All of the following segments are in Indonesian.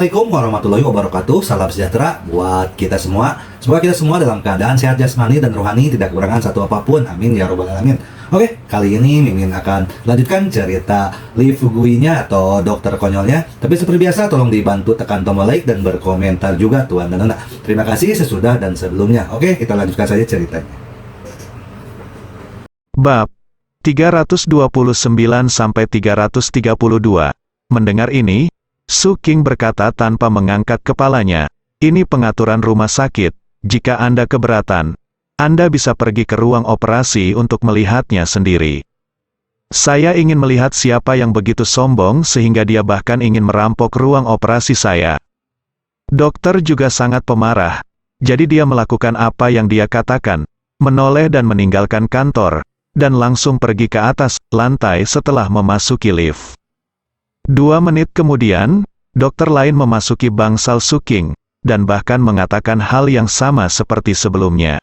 Assalamualaikum warahmatullahi wabarakatuh. Salam sejahtera buat kita semua. Semoga kita semua dalam keadaan sehat jasmani dan rohani, tidak kekurangan satu apapun. Amin ya robbal alamin. Oke, kali ini Mimin akan lanjutkan cerita Lee Fugui-nya atau dokter konyolnya. Tapi seperti biasa, tolong dibantu tekan tombol like dan berkomentar juga tuan dan nona. Terima kasih sesudah dan sebelumnya. Oke, kita lanjutkan saja ceritanya. Bab 329-332. Mendengar ini, Su King berkata tanpa mengangkat kepalanya, "Ini pengaturan rumah sakit. Jika Anda keberatan, Anda bisa pergi ke ruang operasi untuk melihatnya sendiri. Saya ingin melihat siapa yang begitu sombong sehingga dia bahkan ingin merampok ruang operasi saya." Dokter juga sangat pemarah, jadi dia melakukan apa yang dia katakan, menoleh dan meninggalkan kantor, dan langsung pergi ke atas lantai setelah memasuki lift. 2 menit kemudian, dokter lain memasuki bangsal Su King, dan bahkan mengatakan hal yang sama seperti sebelumnya.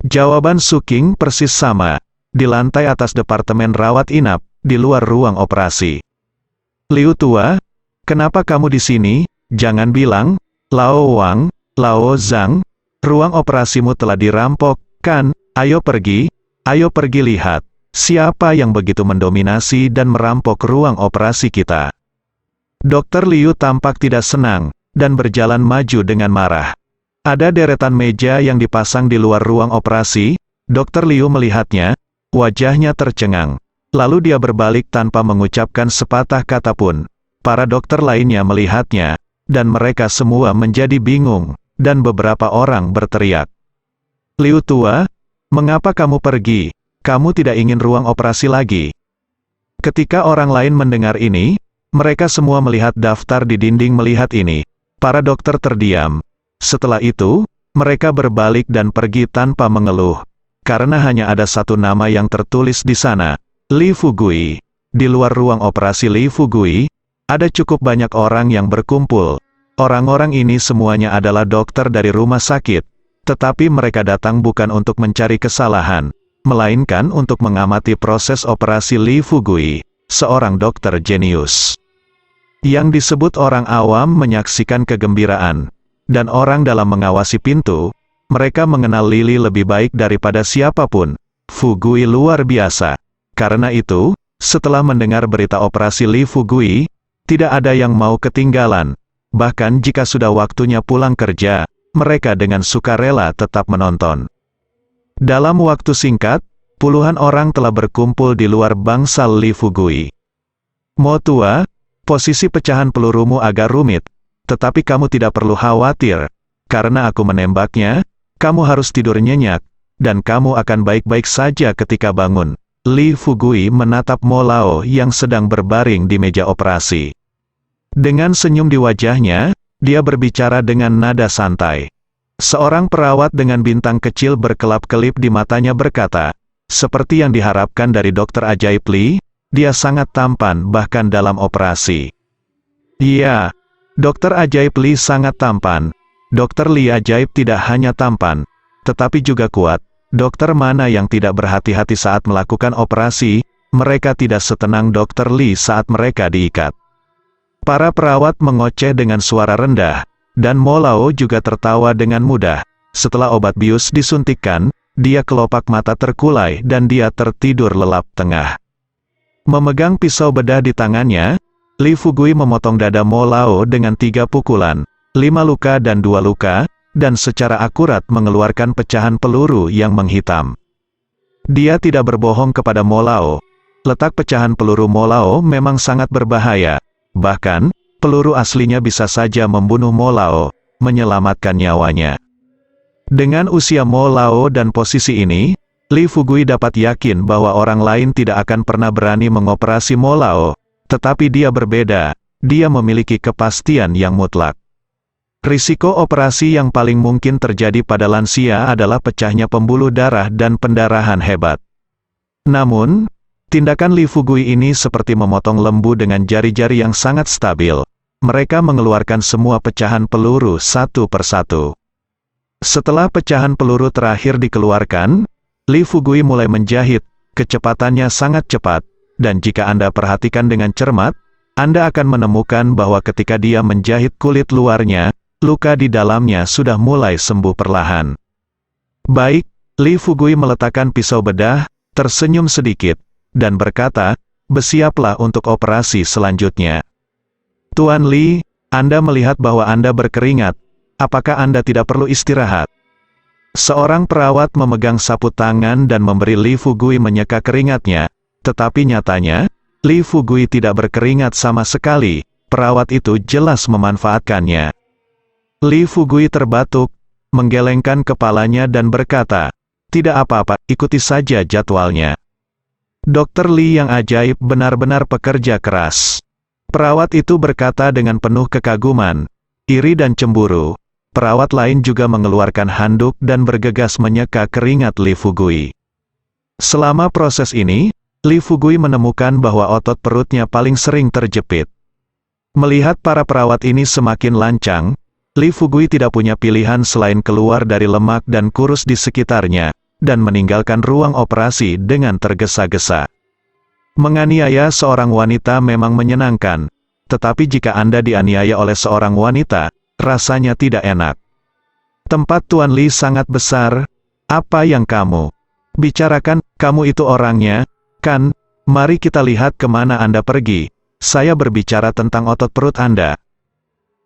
Jawaban Su King persis sama, di lantai atas departemen rawat inap, di luar ruang operasi. "Liu tua, kenapa kamu di sini? Jangan bilang, Lao Wang, Lao Zhang, ruang operasimu telah dirampok, kan? Ayo pergi lihat. Siapa yang begitu mendominasi dan merampok ruang operasi kita?" Dokter Liu tampak tidak senang, dan berjalan maju dengan marah. Ada deretan meja yang dipasang di luar ruang operasi. Dokter Liu melihatnya, wajahnya tercengang. Lalu dia berbalik tanpa mengucapkan sepatah kata pun. Para dokter lainnya melihatnya, dan mereka semua menjadi bingung, dan beberapa orang berteriak, "Liu tua, mengapa kamu pergi? Kamu tidak ingin ruang operasi lagi?" Ketika orang lain mendengar ini, mereka semua melihat daftar di dinding melihat ini. Para dokter terdiam. Setelah itu, mereka berbalik dan pergi tanpa mengeluh. Karena hanya ada satu nama yang tertulis di sana, Lee Fugui. Di luar ruang operasi Lee Fugui, ada cukup banyak orang yang berkumpul. Orang-orang ini semuanya adalah dokter dari rumah sakit, tetapi mereka datang bukan untuk mencari kesalahan, melainkan untuk mengamati proses operasi Lee Fugui, seorang dokter jenius. Yang disebut orang awam menyaksikan kegembiraan, dan orang dalam mengawasi pintu. Mereka mengenal Lily lebih baik daripada siapapun. Fugui luar biasa. Karena itu, setelah mendengar berita operasi Lee Fugui, tidak ada yang mau ketinggalan. Bahkan jika sudah waktunya pulang kerja, mereka dengan sukarela tetap menonton. Dalam waktu singkat, puluhan orang telah berkumpul di luar bangsal Lee Fugui. "Mo tua, posisi pecahan pelurumu agak rumit, tetapi kamu tidak perlu khawatir. Karena aku menembaknya, kamu harus tidur nyenyak, dan kamu akan baik-baik saja ketika bangun." Lee Fugui menatap Mo Lao yang sedang berbaring di meja operasi. Dengan senyum di wajahnya, dia berbicara dengan nada santai. Seorang perawat dengan bintang kecil berkelap-kelip di matanya berkata, "Seperti yang diharapkan dari dokter ajaib Lee, dia sangat tampan bahkan dalam operasi." "Iya, dokter ajaib Lee sangat tampan. Dokter Lee ajaib tidak hanya tampan, tetapi juga kuat. Dokter mana yang tidak berhati-hati saat melakukan operasi? Mereka tidak setenang dokter Lee saat mereka diikat." Para perawat mengoceh dengan suara rendah, dan Mo Lao juga tertawa dengan mudah. Setelah obat bius disuntikkan, dia kelopak mata terkulai dan dia tertidur lelap tengah. Memegang pisau bedah di tangannya, Lee Fugui memotong dada Mo Lao dengan 3 pukulan, 5 luka dan 2 luka, dan secara akurat mengeluarkan pecahan peluru yang menghitam. Dia tidak berbohong kepada Mo Lao. Letak pecahan peluru Mo Lao memang sangat berbahaya. Bahkan, peluru aslinya bisa saja membunuh Mo Lao, menyelamatkan nyawanya. Dengan usia Mo Lao dan posisi ini, Lee Fugui dapat yakin bahwa orang lain tidak akan pernah berani mengoperasi Mo Lao, tetapi dia berbeda, dia memiliki kepastian yang mutlak. Risiko operasi yang paling mungkin terjadi pada lansia adalah pecahnya pembuluh darah dan pendarahan hebat. Namun, tindakan Lee Fugui ini seperti memotong lembu dengan jari-jari yang sangat stabil. Mereka mengeluarkan semua pecahan peluru satu persatu. Setelah pecahan peluru terakhir dikeluarkan, Lee Fugui mulai menjahit. Kecepatannya sangat cepat, dan jika Anda perhatikan dengan cermat, Anda akan menemukan bahwa ketika dia menjahit kulit luarnya, luka di dalamnya sudah mulai sembuh perlahan. Baik, Li Fugui meletakkan pisau bedah, tersenyum sedikit, dan berkata, bersiaplah untuk operasi selanjutnya. Tuan Li, Anda melihat bahwa Anda berkeringat, apakah Anda tidak perlu istirahat? Seorang perawat memegang sapu tangan dan memberi Li Fugui menyeka keringatnya, tetapi nyatanya, Li Fugui tidak berkeringat sama sekali, perawat itu jelas memanfaatkannya. Li Fugui terbatuk, menggelengkan kepalanya dan berkata, tidak apa-apa, ikuti saja jadwalnya. Dokter Li yang ajaib benar-benar pekerja keras. Perawat itu berkata dengan penuh kekaguman, iri dan cemburu. Perawat lain juga mengeluarkan handuk dan bergegas menyeka keringat Li Fugui. Selama proses ini, Li Fugui menemukan bahwa otot perutnya paling sering terjepit. Melihat para perawat ini semakin lancang, Li Fugui tidak punya pilihan selain keluar dari lemak dan kurus di sekitarnya, dan meninggalkan ruang operasi dengan tergesa-gesa. Menganiaya seorang wanita memang menyenangkan, tetapi jika Anda dianiaya oleh seorang wanita, rasanya tidak enak. Tempat Tuan Li sangat besar. Apa yang kamu bicarakan? Kamu itu orangnya, kan? Mari kita lihat kemana Anda pergi. Saya berbicara tentang otot perut Anda.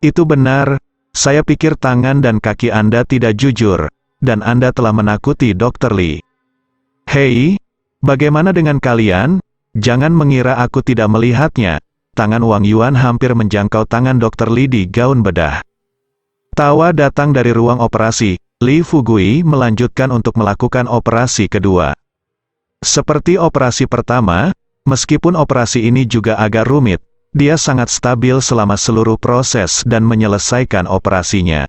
Itu benar. Saya pikir tangan dan kaki Anda tidak jujur, dan Anda telah menakuti Dr. Li. Hei, bagaimana dengan kalian? Jangan mengira aku tidak melihatnya. Tangan Wang Yuan hampir menjangkau tangan Dr. Li di gaun bedah. Tawa datang dari ruang operasi. Li Fugui melanjutkan untuk melakukan operasi kedua. Seperti operasi pertama, meskipun operasi ini juga agak rumit, dia sangat stabil selama seluruh proses dan menyelesaikan operasinya.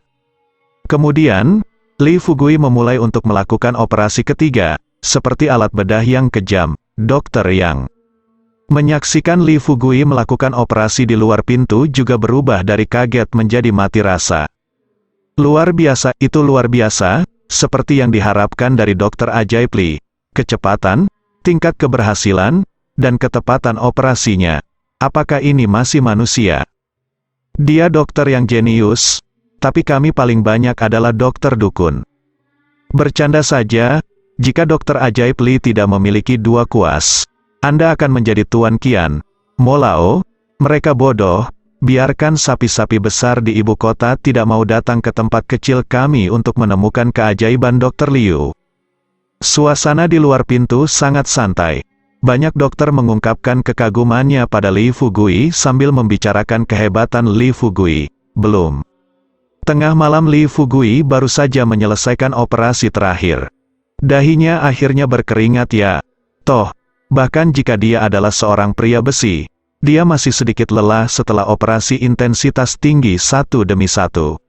Kemudian, Li Fugui memulai untuk melakukan operasi ketiga, seperti alat bedah yang kejam, Dr. Yang. Menyaksikan Li Fugui melakukan operasi di luar pintu juga berubah dari kaget menjadi mati rasa. Luar biasa, itu luar biasa, seperti yang diharapkan dari dokter ajaib Li. Kecepatan, tingkat keberhasilan, dan ketepatan operasinya. Apakah ini masih manusia? Dia dokter yang jenius, tapi kami paling banyak adalah dokter dukun. Bercanda saja, jika dokter ajaib Li tidak memiliki dua kuas, Anda akan menjadi Tuan Qian, Molao, mereka bodoh. Biarkan sapi-sapi besar di ibu kota tidak mau datang ke tempat kecil kami untuk menemukan keajaiban Dr. Liu. Suasana di luar pintu sangat santai. Banyak dokter mengungkapkan kekagumannya pada Li Fugui sambil membicarakan kehebatan Li Fugui. Belum. Tengah malam Li Fugui baru saja menyelesaikan operasi terakhir. Dahinya akhirnya berkeringat ya. Toh, bahkan jika dia adalah seorang pria besi, dia masih sedikit lelah setelah operasi intensitas tinggi satu demi satu.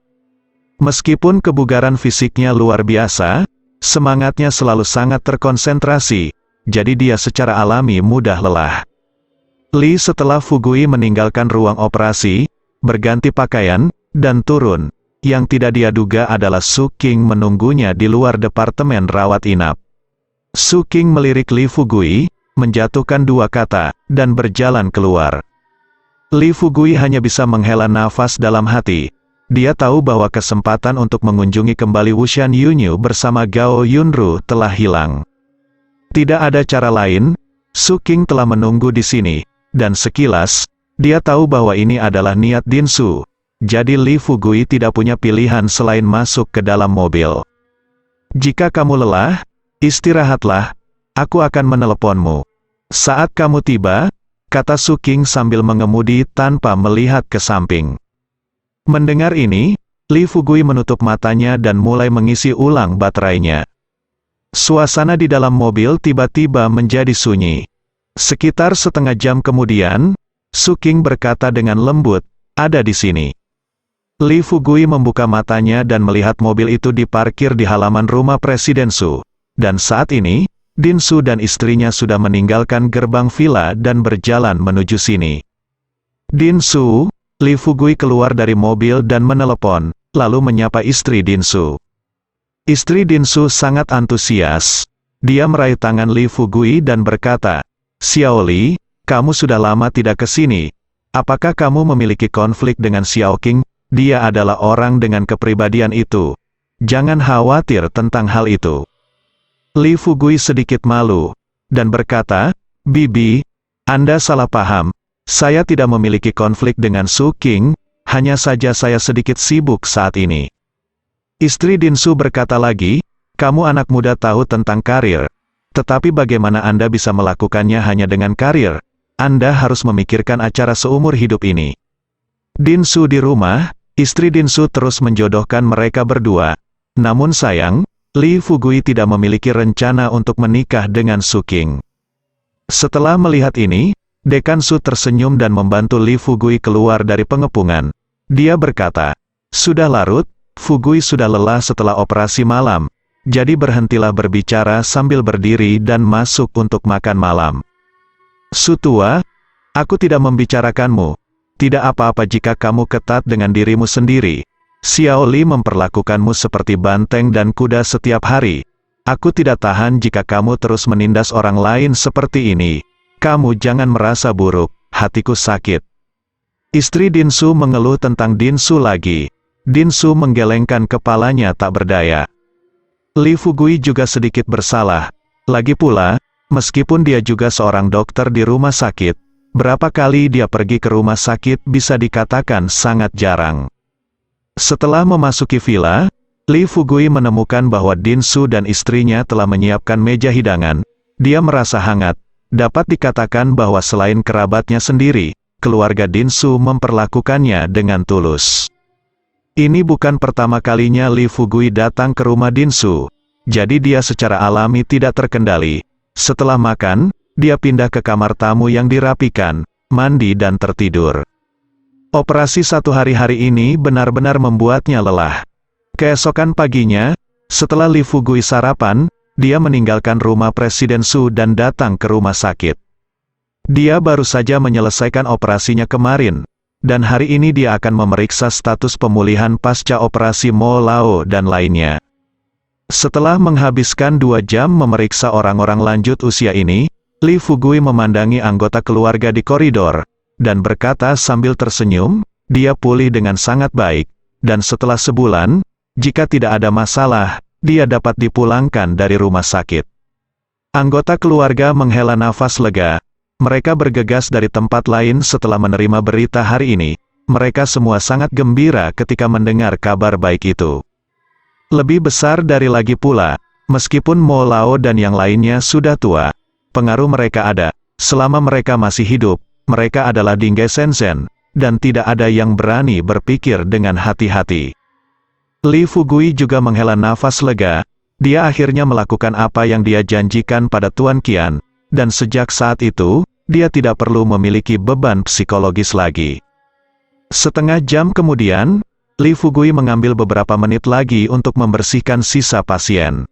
Meskipun kebugaran fisiknya luar biasa, semangatnya selalu sangat terkonsentrasi, jadi dia secara alami mudah lelah. Li setelah Fugui meninggalkan ruang operasi, berganti pakaian, dan turun. Yang tidak dia duga adalah Su Qing menunggunya di luar departemen rawat inap. Su Qing melirik Li Fugui, menjatuhkan dua kata, dan berjalan keluar. Li Fugui hanya bisa menghela nafas dalam hati. Dia tahu bahwa kesempatan untuk mengunjungi kembali Wushan Yunyu bersama Gao Yunru telah hilang. Tidak ada cara lain, Su Qing telah menunggu di sini, dan sekilas, dia tahu bahwa ini adalah niat Din Su. Jadi Li Fugui tidak punya pilihan selain masuk ke dalam mobil. Jika kamu lelah, istirahatlah, aku akan meneleponmu. Saat kamu tiba, kata Su Qing sambil mengemudi tanpa melihat ke samping. Mendengar ini, Li Fugui menutup matanya dan mulai mengisi ulang baterainya. Suasana di dalam mobil tiba-tiba menjadi sunyi. Sekitar setengah jam kemudian, Su Qing berkata dengan lembut, ada di sini. Li Fugui membuka matanya dan melihat mobil itu diparkir di halaman rumah Presiden Su. Dan saat ini, Din Su dan istrinya sudah meninggalkan gerbang villa dan berjalan menuju sini. Din Su, Li Fugui keluar dari mobil dan menelepon, lalu menyapa istri Din Su. Istri Din Su sangat antusias. Dia meraih tangan Li Fugui dan berkata, Xiao Li, kamu sudah lama tidak ke sini. Apakah kamu memiliki konflik dengan Xiao Qing? Dia adalah orang dengan kepribadian itu. Jangan khawatir tentang hal itu. Li Fugui sedikit malu, dan berkata, Bibi, Anda salah paham. Saya tidak memiliki konflik dengan Su Qing, hanya saja saya sedikit sibuk saat ini. Istri Din Su berkata lagi, kamu anak muda tahu tentang karir. Tetapi bagaimana Anda bisa melakukannya hanya dengan karir? Anda harus memikirkan acara seumur hidup ini. Din Su di rumah, istri Din Su terus menjodohkan mereka berdua. Namun sayang, Li Fugui tidak memiliki rencana untuk menikah dengan Su Qing. Setelah melihat ini, Dekan Su tersenyum dan membantu Li Fugui keluar dari pengepungan. Dia berkata, sudah larut, Fugui sudah lelah setelah operasi malam, jadi berhentilah berbicara sambil berdiri dan masuk untuk makan malam. Su tua, aku tidak membicarakanmu. Tidak apa-apa jika kamu ketat dengan dirimu sendiri. Xiao Li memperlakukanmu seperti banteng dan kuda setiap hari. Aku tidak tahan jika kamu terus menindas orang lain seperti ini. Kamu jangan merasa buruk, hatiku sakit. Istri Din Su mengeluh tentang Din Su lagi. Din Su menggelengkan kepalanya tak berdaya. Li Fugui juga sedikit bersalah. Lagi pula, meskipun dia juga seorang dokter di rumah sakit, berapa kali dia pergi ke rumah sakit bisa dikatakan sangat jarang. Setelah memasuki villa, Li Fugui menemukan bahwa Din Su dan istrinya telah menyiapkan meja hidangan. Dia merasa hangat. Dapat dikatakan bahwa selain kerabatnya sendiri, keluarga Din Su memperlakukannya dengan tulus. Ini bukan pertama kalinya Li Fugui datang ke rumah Din Su, jadi dia secara alami tidak terkendali. Setelah makan, dia pindah ke kamar tamu yang dirapikan, mandi dan tertidur. Operasi satu hari ini benar-benar membuatnya lelah. Keesokan paginya, setelah Li Fugui sarapan, dia meninggalkan rumah Presiden Su dan datang ke rumah sakit. Dia baru saja menyelesaikan operasinya kemarin, dan hari ini dia akan memeriksa status pemulihan pasca operasi Mo Lao dan lainnya. Setelah menghabiskan 2 jam memeriksa orang-orang lanjut usia ini, Li Fugui memandangi anggota keluarga di koridor, dan berkata sambil tersenyum, dia pulih dengan sangat baik, dan setelah sebulan, jika tidak ada masalah, dia dapat dipulangkan dari rumah sakit. Anggota keluarga menghela nafas lega. Mereka bergegas dari tempat lain setelah menerima berita hari ini. Mereka semua sangat gembira ketika mendengar kabar baik itu. Lebih besar dari lagi pula, meskipun Mo Lao dan yang lainnya sudah tua, pengaruh mereka ada. Selama mereka masih hidup, mereka adalah Dingge Shenzhen, dan tidak ada yang berani berpikir dengan hati-hati. Li Fugui juga menghela nafas lega. Dia akhirnya melakukan apa yang dia janjikan pada Tuan Qian, dan sejak saat itu, dia tidak perlu memiliki beban psikologis lagi. Setengah jam kemudian, Li Fugui mengambil beberapa menit lagi untuk membersihkan sisa pasien.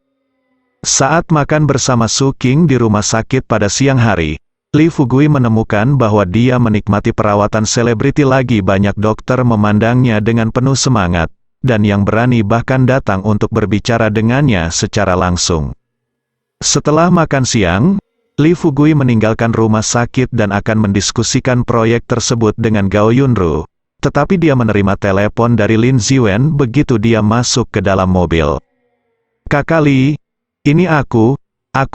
Saat makan bersama Su Qing di rumah sakit pada siang hari, Li Fugui menemukan bahwa dia menikmati perawatan selebriti lagi. Banyak dokter memandangnya dengan penuh semangat, dan yang berani bahkan datang untuk berbicara dengannya secara langsung. Setelah makan siang, Li Fugui meninggalkan rumah sakit dan akan mendiskusikan proyek tersebut dengan Gao Yunru. Tetapi dia menerima telepon dari Lin Ziwen begitu dia masuk ke dalam mobil. Kakak Li, ini aku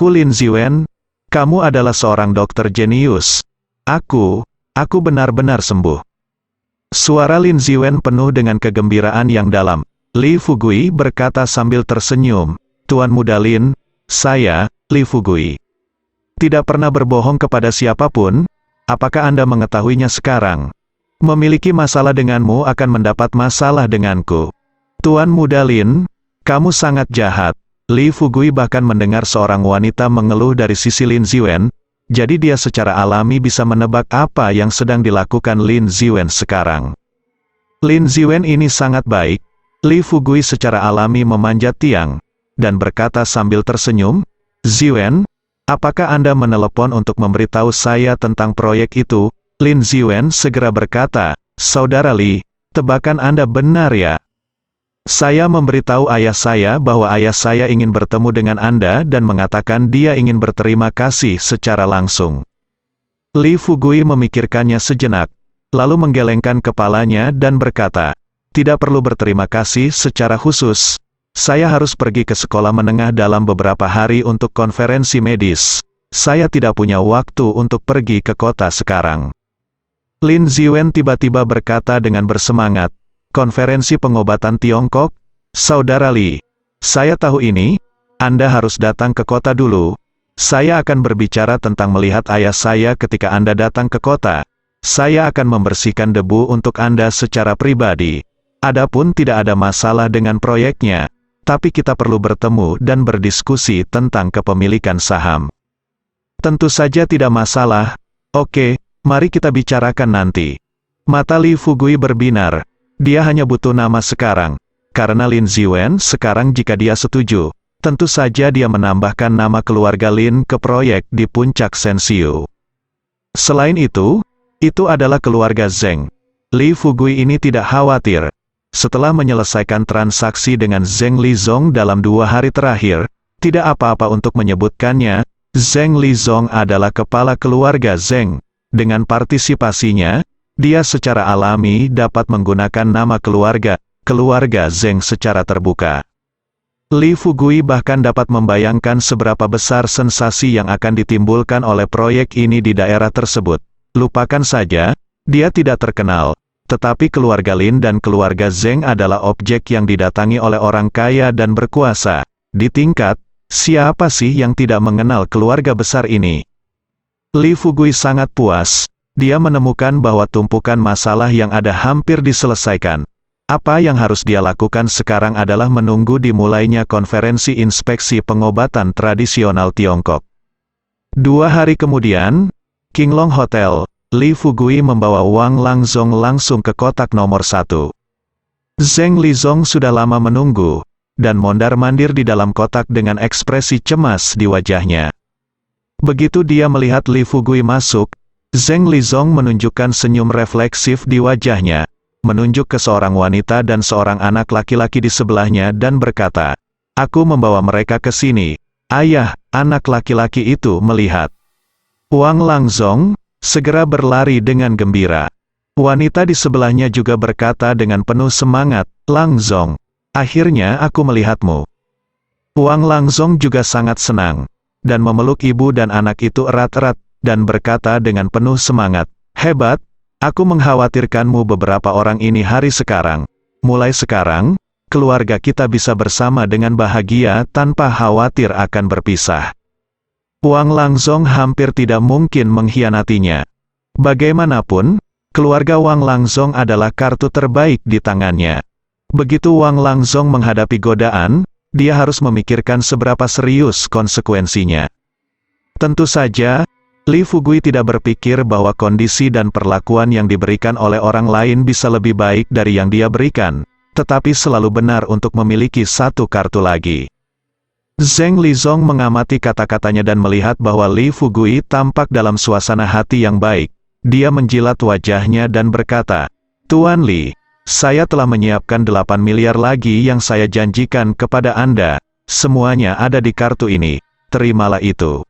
Lin Ziwen. Kamu adalah seorang dokter jenius. Aku benar-benar sembuh. Suara Lin Ziwen penuh dengan kegembiraan yang dalam. Li Fugui berkata sambil tersenyum, Tuan Muda Lin, saya, Li Fugui. Tidak pernah berbohong kepada siapapun. Apakah Anda mengetahuinya sekarang? Memiliki masalah denganmu akan mendapat masalah denganku. Tuan Muda Lin, kamu sangat jahat. Li Fugui bahkan mendengar seorang wanita mengeluh dari sisi Lin Ziwen, jadi dia secara alami bisa menebak apa yang sedang dilakukan Lin Ziwen sekarang. Lin Ziwen ini sangat baik. Li Fugui secara alami memanjat tiang, dan berkata sambil tersenyum, Ziwen, apakah Anda menelepon untuk memberitahu saya tentang proyek itu? Lin Ziwen segera berkata, Saudara Li, tebakan Anda benar ya. Saya memberitahu ayah saya bahwa ayah saya ingin bertemu dengan Anda dan mengatakan dia ingin berterima kasih secara langsung. Li Fugui memikirkannya sejenak. lalu menggelengkan kepalanya dan berkata, "Tidak perlu berterima kasih secara khusus. Saya harus pergi ke sekolah menengah dalam beberapa hari untuk konferensi medis. Saya tidak punya waktu untuk pergi ke kota sekarang." Lin Ziwen tiba-tiba berkata dengan bersemangat, "Konferensi pengobatan Tiongkok? Saudara Li, saya tahu ini. Anda harus datang ke kota dulu. Saya akan berbicara tentang melihat ayah saya ketika Anda datang ke kota. Saya akan membersihkan debu untuk Anda secara pribadi. Adapun tidak ada masalah dengan proyeknya, tapi kita perlu bertemu dan berdiskusi tentang kepemilikan saham." "Tentu saja tidak masalah. Oke, mari kita bicarakan nanti." Mata Li Fugui berbinar. Dia hanya butuh nama sekarang. Karena Lin Ziwen sekarang jika dia setuju, tentu saja dia menambahkan nama keluarga Lin ke proyek di puncak Sensiu. Selain itu adalah keluarga Zheng. Li Fugui ini tidak khawatir. Setelah menyelesaikan transaksi dengan Zheng Lizong dalam 2 hari terakhir, tidak apa-apa untuk menyebutkannya, Zheng Lizong adalah kepala keluarga Zheng. Dengan partisipasinya, dia secara alami dapat menggunakan nama keluarga Zheng secara terbuka. Li Fugui bahkan dapat membayangkan seberapa besar sensasi yang akan ditimbulkan oleh proyek ini di daerah tersebut. Lupakan saja, dia tidak terkenal, tetapi keluarga Lin dan keluarga Zheng adalah objek yang didatangi oleh orang kaya dan berkuasa. Di tingkat, siapa sih yang tidak mengenal keluarga besar ini? Li Fugui sangat puas. Dia menemukan bahwa tumpukan masalah yang ada hampir diselesaikan. Apa yang harus dia lakukan sekarang adalah menunggu dimulainya konferensi inspeksi pengobatan tradisional Tiongkok. 2 hari kemudian, Qinglong Hotel, Li Fugui membawa Wang Langzong langsung ke kotak nomor 1. Zheng Lizong sudah lama menunggu, dan mondar-mandir di dalam kotak dengan ekspresi cemas di wajahnya. Begitu dia melihat Li Fugui masuk, Zheng Lizong menunjukkan senyum refleksif di wajahnya, menunjuk ke seorang wanita dan seorang anak laki-laki di sebelahnya dan berkata, "Aku membawa mereka ke sini, Ayah." Anak laki-laki itu melihat Wang Langzong, segera berlari dengan gembira. Wanita di sebelahnya juga berkata dengan penuh semangat, "Langzong, akhirnya aku melihatmu." Wang Langzong juga sangat senang, dan memeluk ibu dan anak itu erat-erat, dan berkata dengan penuh semangat, "Hebat, aku mengkhawatirkanmu beberapa orang ini hari sekarang. Mulai sekarang, keluarga kita bisa bersama dengan bahagia tanpa khawatir akan berpisah." Wang Langzong hampir tidak mungkin mengkhianatinya. Bagaimanapun, keluarga Wang Langzong adalah kartu terbaik di tangannya. Begitu Wang Langzong menghadapi godaan, dia harus memikirkan seberapa serius konsekuensinya. Tentu saja, Li Fugui tidak berpikir bahwa kondisi dan perlakuan yang diberikan oleh orang lain bisa lebih baik dari yang dia berikan, tetapi selalu benar untuk memiliki satu kartu lagi. Zheng Lizong mengamati kata-katanya dan melihat bahwa Li Fugui tampak dalam suasana hati yang baik. Dia menjilat wajahnya dan berkata, "Tuan Li, saya telah menyiapkan 8 miliar lagi yang saya janjikan kepada Anda. Semuanya ada di kartu ini. Terimalah itu."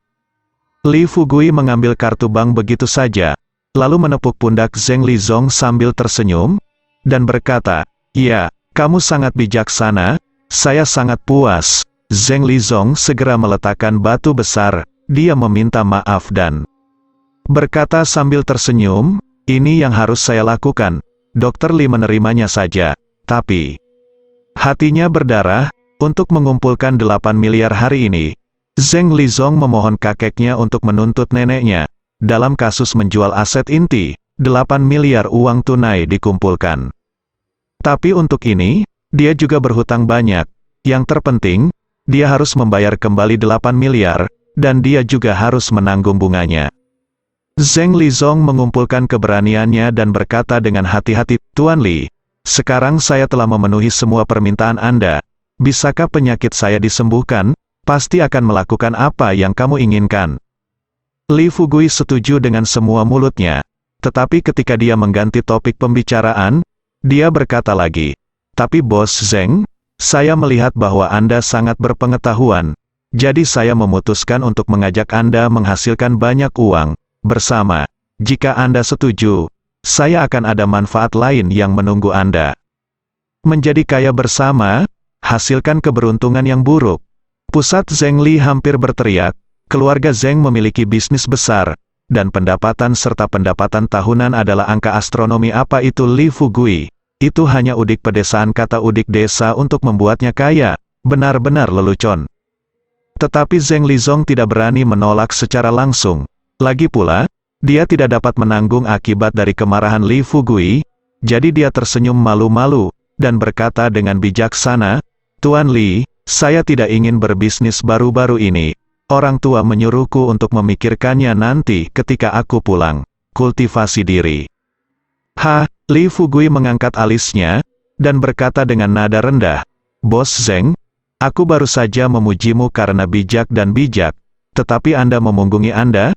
Li Fugui mengambil kartu bank begitu saja, lalu menepuk pundak Zheng Lizong sambil tersenyum, dan berkata, "Ya, kamu sangat bijaksana, saya sangat puas." Zheng Lizong segera meletakkan batu besar, dia meminta maaf dan berkata sambil tersenyum, "Ini yang harus saya lakukan." Dr. Li menerimanya saja, tapi hatinya berdarah. Untuk mengumpulkan 8 miliar hari ini, Zheng Lizong memohon kakeknya untuk menuntut neneknya. Dalam kasus menjual aset inti, 8 miliar uang tunai dikumpulkan. Tapi untuk ini, dia juga berhutang banyak. Yang terpenting, dia harus membayar kembali 8 miliar, dan dia juga harus menanggung bunganya. Zheng Lizong mengumpulkan keberaniannya dan berkata dengan hati-hati, "Tuan Li, sekarang saya telah memenuhi semua permintaan Anda. Bisakah penyakit saya disembuhkan? Pasti akan melakukan apa yang kamu inginkan." Li Fugui setuju dengan semua mulutnya. Tetapi ketika dia mengganti topik pembicaraan, dia berkata lagi, "Tapi Bos Zheng, saya melihat bahwa Anda sangat berpengetahuan. Jadi saya memutuskan untuk mengajak Anda menghasilkan banyak uang bersama. Jika Anda setuju, saya akan ada manfaat lain yang menunggu Anda. Menjadi kaya bersama, hasilkan keberuntungan yang buruk. Pusat Zheng Li hampir berteriak, keluarga Zheng memiliki bisnis besar, dan pendapatan serta pendapatan tahunan adalah angka astronomi. Apa itu Li Fugui? Itu hanya udik pedesaan, kata udik desa untuk membuatnya kaya, benar-benar lelucon. Tetapi Zheng Lizong tidak berani menolak secara langsung. Lagi pula, dia tidak dapat menanggung akibat dari kemarahan Li Fugui, jadi dia tersenyum malu-malu, dan berkata dengan bijaksana, Tuan Li, saya tidak ingin berbisnis baru-baru ini. Orang tua menyuruhku untuk memikirkannya nanti ketika aku pulang. Kultivasi diri. Li Fugui mengangkat alisnya, dan berkata dengan nada rendah, Bos Zheng, aku baru saja memujimu karena bijak dan bijak, tetapi Anda memunggungi Anda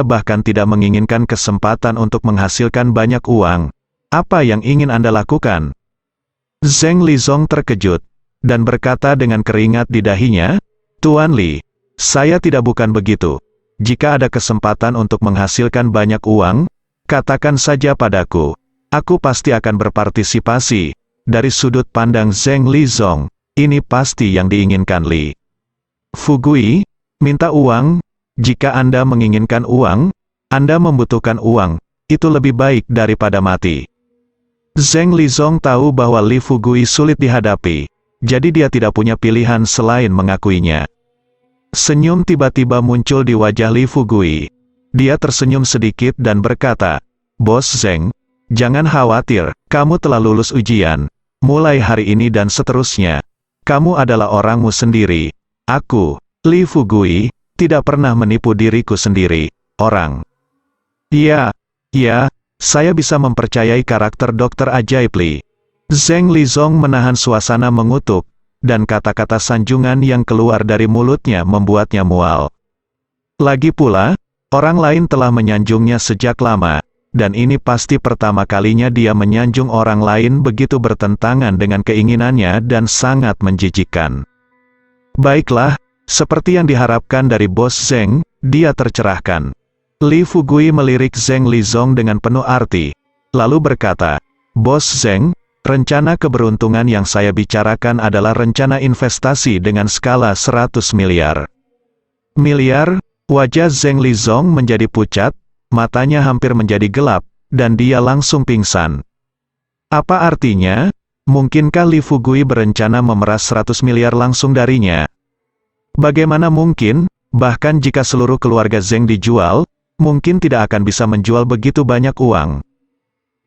bahkan tidak menginginkan kesempatan untuk menghasilkan banyak uang. Apa yang ingin Anda lakukan? Zheng Lizong terkejut, dan berkata dengan keringat di dahinya, Tuan Li, saya tidak bukan begitu. Jika ada kesempatan untuk menghasilkan banyak uang, katakan saja padaku. Aku pasti akan berpartisipasi. Dari sudut pandang Zheng Lizong, ini pasti yang diinginkan Li Fugui. Minta uang. Jika Anda menginginkan uang, Anda membutuhkan uang. Itu lebih baik daripada mati. Zheng Lizong tahu bahwa Li Fugui sulit dihadapi, jadi dia tidak punya pilihan selain mengakuinya. Senyum tiba-tiba muncul di wajah Li Fugui. Dia tersenyum sedikit dan berkata, Bos Zheng, jangan khawatir, kamu telah lulus ujian. Mulai hari ini dan seterusnya, kamu adalah orangmu sendiri. Aku, Li Fugui, tidak pernah menipu diriku sendiri, orang. Ya, saya bisa mempercayai karakter dokter ajaib Li. Zheng Lizong menahan suasana mengutuk, dan kata-kata sanjungan yang keluar dari mulutnya membuatnya mual. Lagi pula, orang lain telah menyanjungnya sejak lama, dan ini pasti pertama kalinya dia menyanjung orang lain begitu bertentangan dengan keinginannya dan sangat menjijikkan. Baiklah, seperti yang diharapkan dari Bos Zheng, dia tercerahkan. Li Fugui melirik Zheng Lizong dengan penuh arti, lalu berkata, Bos Zheng, rencana keberuntungan yang saya bicarakan adalah rencana investasi dengan skala 100 miliar. Miliar? Wajah Zheng Lizong menjadi pucat, matanya hampir menjadi gelap, dan dia langsung pingsan. Apa artinya? Mungkinkah Li Fugui berencana memeras 100 miliar langsung darinya? Bagaimana mungkin? Bahkan jika seluruh keluarga Zheng dijual, mungkin tidak akan bisa menjual begitu banyak uang.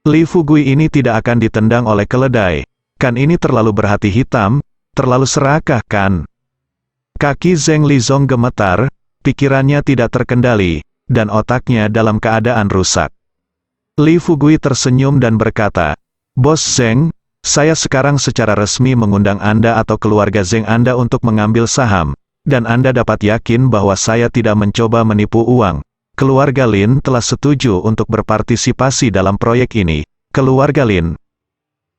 Li Fugui ini tidak akan ditendang oleh keledai. Kan ini terlalu berhati hitam, terlalu serakah kan? Kaki Zheng Lizong gemetar, pikirannya tidak terkendali, dan otaknya dalam keadaan rusak. Li Fugui tersenyum dan berkata, Bos Zheng, saya sekarang secara resmi mengundang Anda atau keluarga Zheng Anda untuk mengambil saham, dan Anda dapat yakin bahwa saya tidak mencoba menipu uang. Keluarga Lin telah setuju untuk berpartisipasi dalam proyek ini. Keluarga Lin.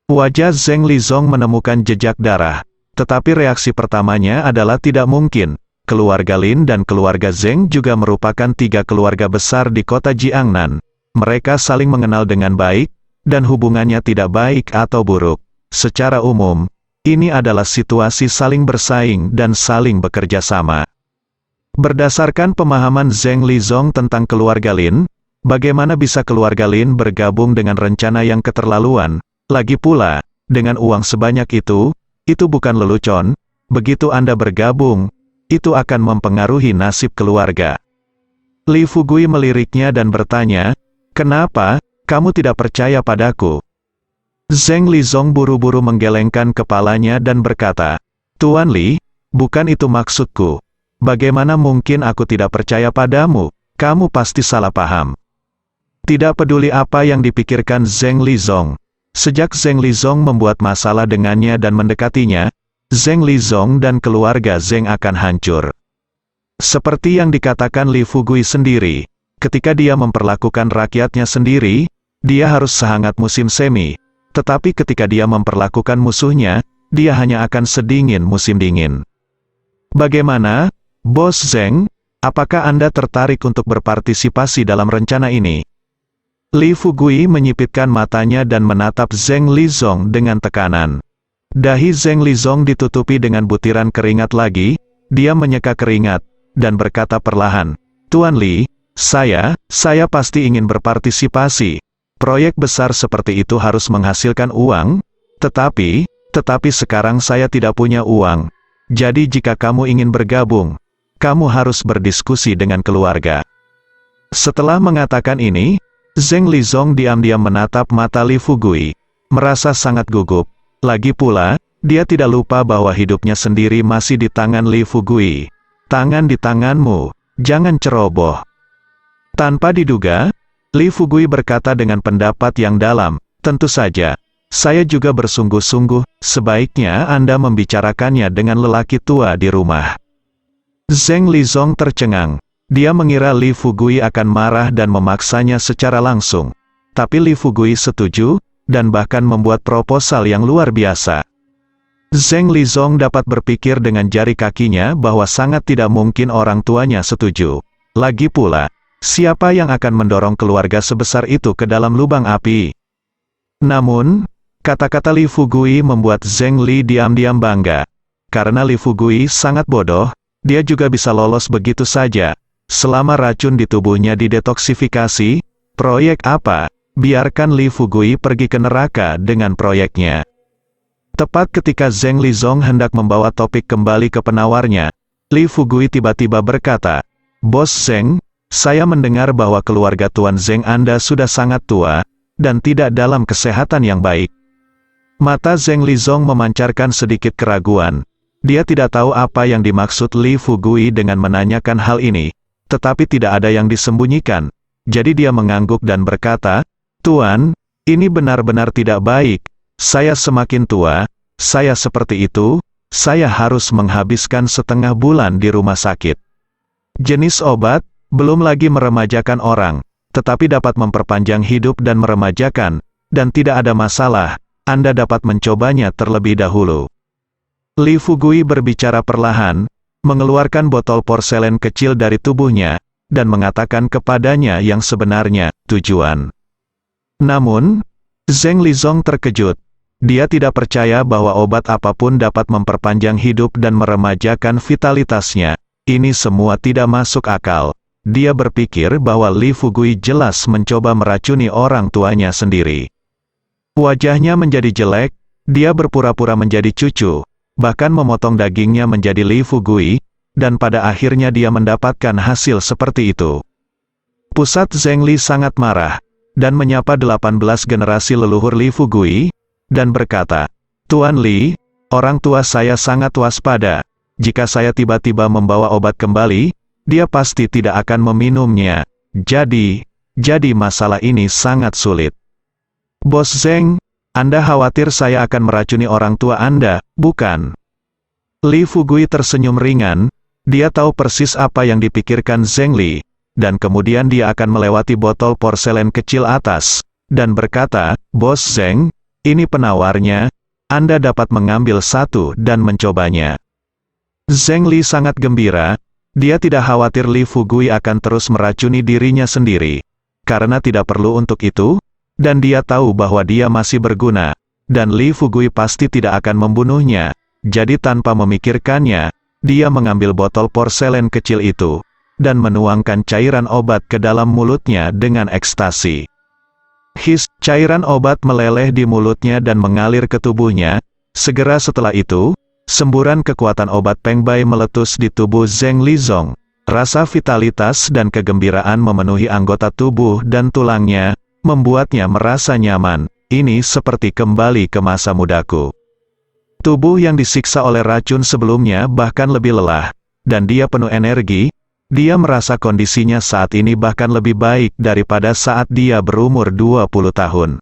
Wajah Zheng Lizong menemukan jejak darah, tetapi reaksi pertamanya adalah tidak mungkin. Keluarga Lin dan keluarga Zheng juga merupakan 3 keluarga besar di kota Jiangnan. Mereka saling mengenal dengan baik, dan hubungannya tidak baik atau buruk. Secara umum, ini adalah situasi saling bersaing dan saling bekerja sama. Berdasarkan pemahaman Zheng Lizong tentang keluarga Lin, bagaimana bisa keluarga Lin bergabung dengan rencana yang keterlaluan? Lagi pula, dengan uang sebanyak itu bukan lelucon. Begitu Anda bergabung, itu akan mempengaruhi nasib keluarga. Li Fugui meliriknya dan bertanya, kenapa, kamu tidak percaya padaku? Zheng Lizong buru-buru menggelengkan kepalanya dan berkata, Tuan Li, bukan itu maksudku. Bagaimana mungkin aku tidak percaya padamu? Kamu pasti salah paham. Tidak peduli apa yang dipikirkan Zheng Lizong. Sejak Zheng Lizong membuat masalah dengannya dan mendekatinya, Zheng Lizong dan keluarga Zheng akan hancur. Seperti yang dikatakan Li Fugui sendiri, ketika dia memperlakukan rakyatnya sendiri, dia harus sehangat musim semi. Tetapi ketika dia memperlakukan musuhnya, dia hanya akan sedingin musim dingin. Bagaimana, Bos Zheng? Apakah Anda tertarik untuk berpartisipasi dalam rencana ini? Li Fugui menyipitkan matanya dan menatap Zheng Lizong dengan tekanan. Dahi Zheng Lizong ditutupi dengan butiran keringat lagi, dia menyeka keringat, dan berkata perlahan, "Tuan Li, saya pasti ingin berpartisipasi. Proyek besar seperti itu harus menghasilkan uang, tetapi sekarang saya tidak punya uang. Jadi jika kamu ingin bergabung, kamu harus berdiskusi dengan keluarga." Setelah mengatakan ini, Zheng Lizong diam-diam menatap mata Li Fugui, merasa sangat gugup. Lagi pula, dia tidak lupa bahwa hidupnya sendiri masih di tangan Li Fugui. "Tangan di tanganmu, jangan ceroboh." Tanpa diduga, Li Fugui berkata dengan pendapat yang dalam, "Tentu saja, saya juga bersungguh-sungguh, sebaiknya Anda membicarakannya dengan lelaki tua di rumah." Zheng Lizong tercengang. Dia mengira Li Fugui akan marah dan memaksanya secara langsung. Tapi Li Fugui setuju, dan bahkan membuat proposal yang luar biasa. Zheng Lizong dapat berpikir dengan jari kakinya bahwa sangat tidak mungkin orang tuanya setuju. Lagi pula, siapa yang akan mendorong keluarga sebesar itu ke dalam lubang api? Namun, kata-kata Li Fugui membuat Zheng Li diam-diam bangga. Karena Li Fugui sangat bodoh, dia juga bisa lolos begitu saja. Selama racun di tubuhnya didetoksifikasi, proyek apa? Biarkan Li Fugui pergi ke neraka dengan proyeknya. Tepat ketika Zheng Lizong hendak membawa topik kembali ke penawarnya, Li Fugui tiba-tiba berkata, "Bos Zheng, saya mendengar bahwa keluarga Tuan Zheng Anda sudah sangat tua, dan tidak dalam kesehatan yang baik." Mata Zheng Lizong memancarkan sedikit keraguan. Dia tidak tahu apa yang dimaksud Li Fugui dengan menanyakan hal ini. Tetapi tidak ada yang disembunyikan. Jadi dia mengangguk dan berkata, "Tuan, ini benar-benar tidak baik. Saya semakin tua, saya seperti itu, saya harus menghabiskan setengah bulan di rumah sakit. Jenis obat, belum lagi meremajakan orang, tetapi dapat memperpanjang hidup dan meremajakan, dan tidak ada masalah, Anda dapat mencobanya terlebih dahulu." Li Fugui berbicara perlahan, mengeluarkan botol porselen kecil dari tubuhnya, dan mengatakan kepadanya yang sebenarnya, tujuan. Namun, Zheng Lizong terkejut. Dia tidak percaya bahwa obat apapun dapat memperpanjang hidup dan meremajakan vitalitasnya. Ini semua tidak masuk akal. Dia berpikir bahwa Li Fugui jelas mencoba meracuni orang tuanya sendiri. Wajahnya menjadi jelek, dia berpura-pura menjadi cucu, bahkan memotong dagingnya menjadi Li Fugui, dan pada akhirnya dia mendapatkan hasil seperti itu. Pusat Zheng Li sangat marah, dan menyapa 18 generasi leluhur Li Fugui, dan berkata, "Tuan Li, orang tua saya sangat waspada. Jika saya tiba-tiba membawa obat kembali, dia pasti tidak akan meminumnya. Jadi masalah ini sangat sulit." "Bos Zheng, Anda khawatir saya akan meracuni orang tua Anda, bukan?" Li Fugui tersenyum ringan, dia tahu persis apa yang dipikirkan Zheng Li, dan kemudian dia akan melewati botol porselen kecil atas, dan berkata, "Bos Zheng, ini penawarnya, Anda dapat mengambil satu dan mencobanya." Zheng Li sangat gembira, dia tidak khawatir Li Fugui akan terus meracuni dirinya sendiri, karena tidak perlu untuk itu, dan dia tahu bahwa dia masih berguna, dan Li Fugui pasti tidak akan membunuhnya. Jadi tanpa memikirkannya, dia mengambil botol porselen kecil itu, dan menuangkan cairan obat ke dalam mulutnya dengan ekstasi. Cairan obat meleleh di mulutnya dan mengalir ke tubuhnya. Segera setelah itu, semburan kekuatan obat Peng Bai meletus di tubuh Zheng Lizong. Rasa vitalitas dan kegembiraan memenuhi anggota tubuh dan tulangnya, membuatnya merasa nyaman. Ini seperti kembali ke masa mudaku. Tubuh yang disiksa oleh racun sebelumnya bahkan lebih lelah, dan dia penuh energi. Dia merasa kondisinya saat ini bahkan lebih baik daripada saat dia berumur 20 tahun.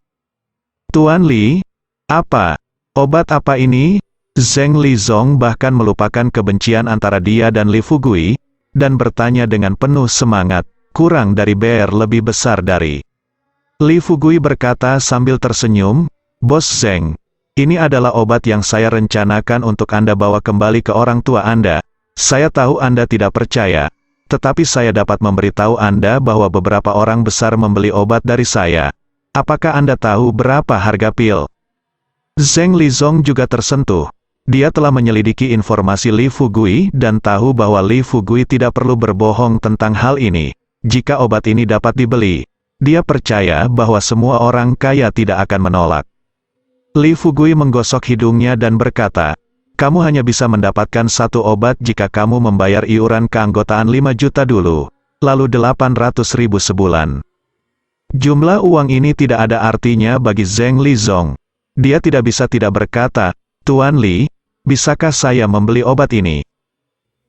"Tuan Li, obat apa ini?" Zheng Lizong bahkan melupakan kebencian antara dia dan Li Fugui, dan bertanya dengan penuh semangat, "Kurang dari BR lebih besar dari..." Li Fugui berkata sambil tersenyum, "Bos Zheng, ini adalah obat yang saya rencanakan untuk Anda bawa kembali ke orang tua Anda. Saya tahu Anda tidak percaya, Tetapi saya dapat memberitahu Anda bahwa beberapa orang besar membeli obat dari saya. Apakah Anda tahu berapa harga pil? Zheng Lizong juga tersentuh. Dia telah menyelidiki informasi Li Fugui dan tahu bahwa Li Fugui tidak perlu berbohong tentang hal ini. Jika obat ini dapat dibeli, dia percaya bahwa semua orang kaya tidak akan menolak. Li Fugui menggosok hidungnya dan berkata, "Kamu hanya bisa mendapatkan satu obat jika kamu membayar iuran keanggotaan 5 juta dulu, lalu 800.000 sebulan." Jumlah uang ini tidak ada artinya bagi Zheng Lizong. Dia tidak bisa tidak berkata, "Tuan Li, bisakah saya membeli obat ini?"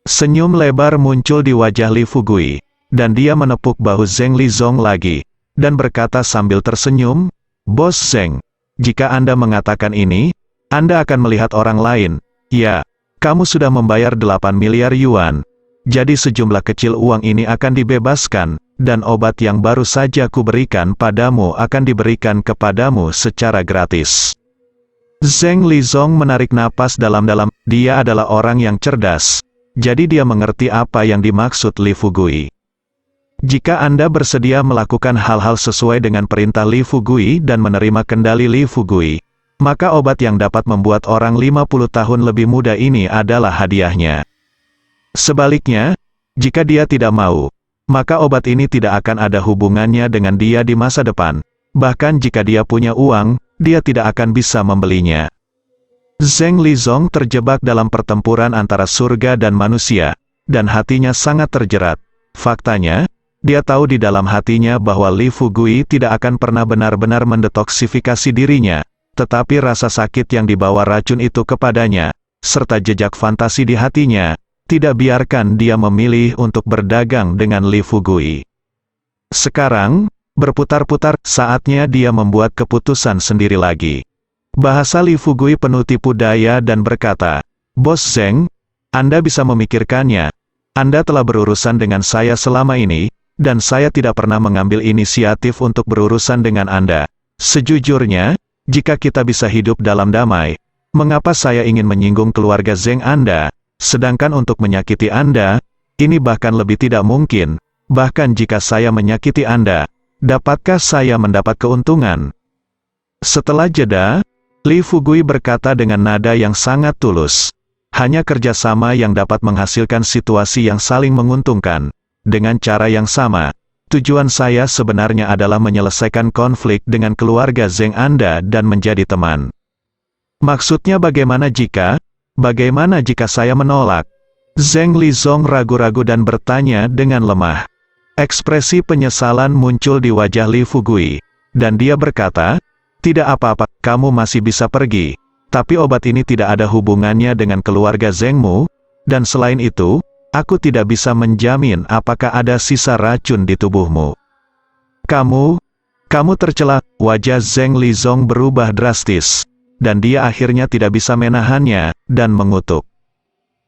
Senyum lebar muncul di wajah Li Fugui, dan dia menepuk bahu Zheng Lizong lagi, dan berkata sambil tersenyum, "Bos Zheng, jika Anda mengatakan ini, Anda akan melihat orang lain. Ya, kamu sudah membayar 8 miliar yuan. Jadi sejumlah kecil uang ini akan dibebaskan, dan obat yang baru saja kuberikan padamu akan diberikan kepadamu secara gratis." Zheng Lizong menarik napas dalam-dalam. Dia adalah orang yang cerdas, jadi dia mengerti apa yang dimaksud Li Fugui. Jika Anda bersedia melakukan hal-hal sesuai dengan perintah Li Fugui dan menerima kendali Li Fugui, maka obat yang dapat membuat orang 50 tahun lebih muda ini adalah hadiahnya. Sebaliknya, jika dia tidak mau, maka obat ini tidak akan ada hubungannya dengan dia di masa depan. Bahkan jika dia punya uang, dia tidak akan bisa membelinya. Zheng Lizong terjebak dalam pertempuran antara surga dan manusia, dan hatinya sangat terjerat. Faktanya, dia tahu di dalam hatinya bahwa Li Fugui tidak akan pernah benar-benar mendetoksifikasi dirinya, tetapi rasa sakit yang dibawa racun itu kepadanya, serta jejak fantasi di hatinya, tidak biarkan dia memilih untuk berdagang dengan Li Fugui. Sekarang, berputar-putar, saatnya dia membuat keputusan sendiri lagi. Bahasa Li Fugui penuh tipu daya dan berkata, "Bos Zheng, Anda bisa memikirkannya. Anda telah berurusan dengan saya selama ini, dan saya tidak pernah mengambil inisiatif untuk berurusan dengan Anda. Sejujurnya, jika kita bisa hidup dalam damai, mengapa saya ingin menyinggung keluarga Zheng Anda, sedangkan untuk menyakiti Anda, ini bahkan lebih tidak mungkin. Bahkan jika saya menyakiti Anda, dapatkah saya mendapat keuntungan?" Setelah jeda, Li Fugui berkata dengan nada yang sangat tulus, "Hanya kerjasama yang dapat menghasilkan situasi yang saling menguntungkan. Dengan cara yang sama, tujuan saya sebenarnya adalah menyelesaikan konflik dengan keluarga Zheng Anda dan menjadi teman. Maksudnya bagaimana jika saya menolak?" Zheng Lizong ragu-ragu dan bertanya dengan lemah. Ekspresi penyesalan muncul di wajah Li Fugui, dan dia berkata, "Tidak apa-apa, kamu masih bisa pergi. Tapi obat ini tidak ada hubungannya dengan keluarga Zhengmu, dan selain itu, aku tidak bisa menjamin apakah ada sisa racun di tubuhmu." Kamu tercela." Wajah Zheng Lizong berubah drastis, dan dia akhirnya tidak bisa menahannya, dan mengutuk.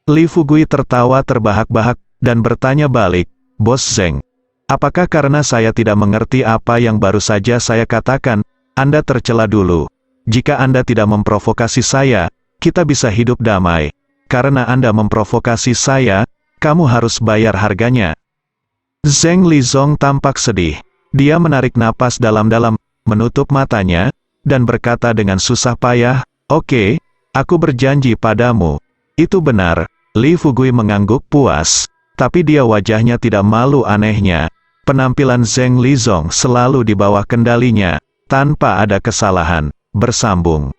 Li Fugui tertawa terbahak-bahak, dan bertanya balik, "Bos Zheng, apakah karena saya tidak mengerti apa yang baru saja saya katakan, Anda tercela dulu? Jika Anda tidak memprovokasi saya, kita bisa hidup damai. Karena Anda memprovokasi saya, kamu harus bayar harganya." Zheng Lizong tampak sedih. Dia menarik napas dalam-dalam, menutup matanya, dan berkata dengan susah payah, "Oke, aku berjanji padamu." "Itu benar." Li Fugui mengangguk puas, tapi dia wajahnya tidak malu. Anehnya, penampilan Zheng Lizong selalu di bawah kendalinya, tanpa ada kesalahan. Bersambung.